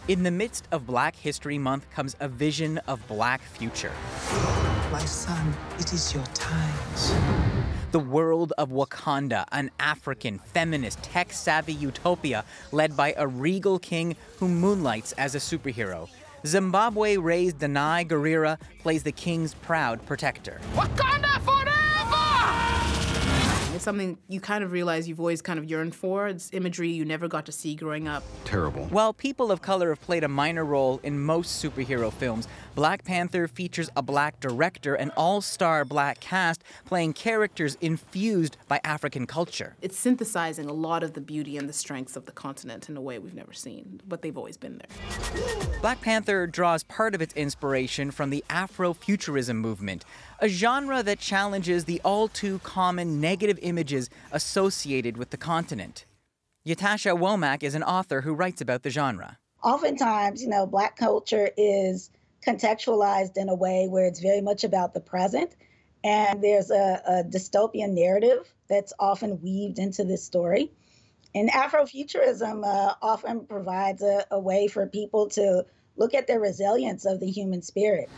In the midst of Black History Month comes a vision of Black future. My son, it is your time. The world of Wakanda, an African, feminist, tech-savvy utopia led by a regal king who moonlights as a superhero. Zimbabwe-raised Danai Gurira plays the king's proud protector. Wakanda forever! It's something you kind of realize you've always kind of yearned for. It's imagery you never got to see growing up. Terrible. While people of color have played a minor role in most superhero films, Black Panther features a Black director and all-star Black cast playing characters infused by African culture. It's synthesizing a lot of the beauty and the strengths of the continent in a way we've never seen, but they've always been there. Black Panther draws part of its inspiration from the afrofuturism movement, a genre that challenges the all-too-common negative images associated with the continent. Yatasha Womack is an author who writes about the genre. Oftentimes, Black culture is contextualized in a way where it's very much about the present, and there's a dystopian narrative that's often weaved into this story. And Afrofuturism often provides a way for people to look at the resilience of the human spirit.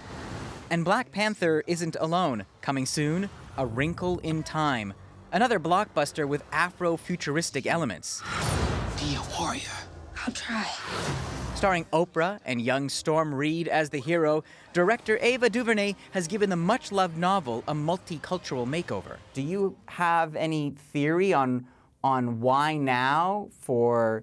And Black Panther isn't alone. Coming soon, A Wrinkle in Time, another blockbuster with Afro-futuristic elements. Be a warrior. I'll try. Starring Oprah and young Storm Reed as the hero, director Ava DuVernay has given the much-loved novel a multicultural makeover. Do you have any theory on why now for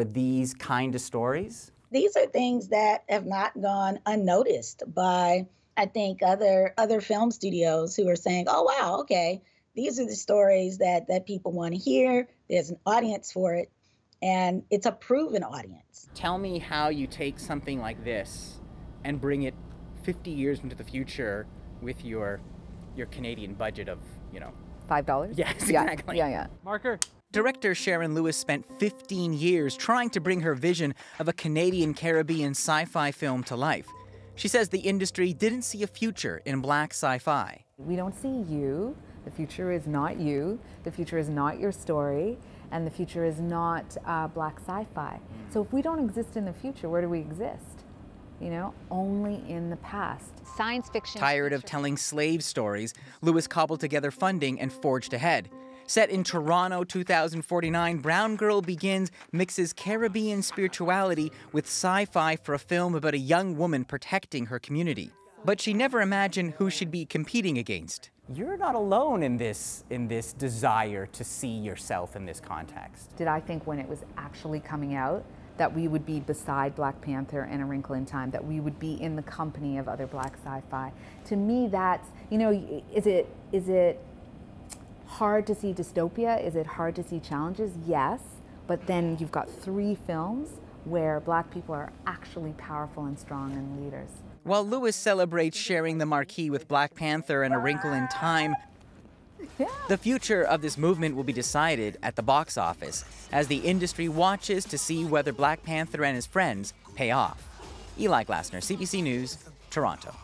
these kind of stories? These are things that have not gone unnoticed by, I think, other film studios who are saying, oh, wow, okay, these are the stories that people want to hear. There's an audience for it, and it's a proven audience. Tell me how you take something like this and bring it 50 years into the future with your Canadian budget of, $5? Yes, exactly. Yeah. Marker. Director Sharon Lewis spent 15 years trying to bring her vision of a Canadian-Caribbean sci-fi film to life. She says the industry didn't see a future in Black sci-fi. We don't see you. The future is not you. The future is not your story. And the future is not Black sci-fi. So if we don't exist in the future, where do we exist? Only in the past. Science fiction. Tired of telling slave stories, Lewis cobbled together funding and forged ahead. Set in Toronto 2049, Brown Girl Begins mixes Caribbean spirituality with sci-fi for a film about a young woman protecting her community. But she never imagined who she'd be competing against. You're not alone in this desire to see yourself in this context. Did I think when it was actually coming out that we would be beside Black Panther and A Wrinkle in Time, that we would be in the company of other Black sci-fi? To me, that's, is it hard to see dystopia? Is it hard to see challenges? Yes, but then you've got 3 films where Black people are actually powerful and strong and leaders. While Lewis celebrates sharing the marquee with Black Panther and A Wrinkle in Time, the future of this movement will be decided at the box office as the industry watches to see whether Black Panther and his friends pay off. Eli Glasner, CBC News, Toronto.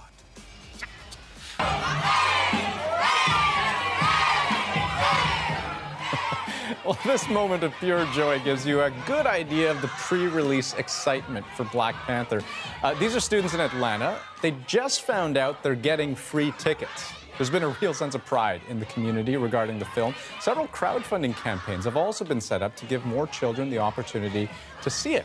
Well, this moment of pure joy gives you a good idea of the pre-release excitement for Black Panther. These are students in Atlanta. They just found out they're getting free tickets. There's been a real sense of pride in the community regarding the film. Several crowdfunding campaigns have also been set up to give more children the opportunity to see it.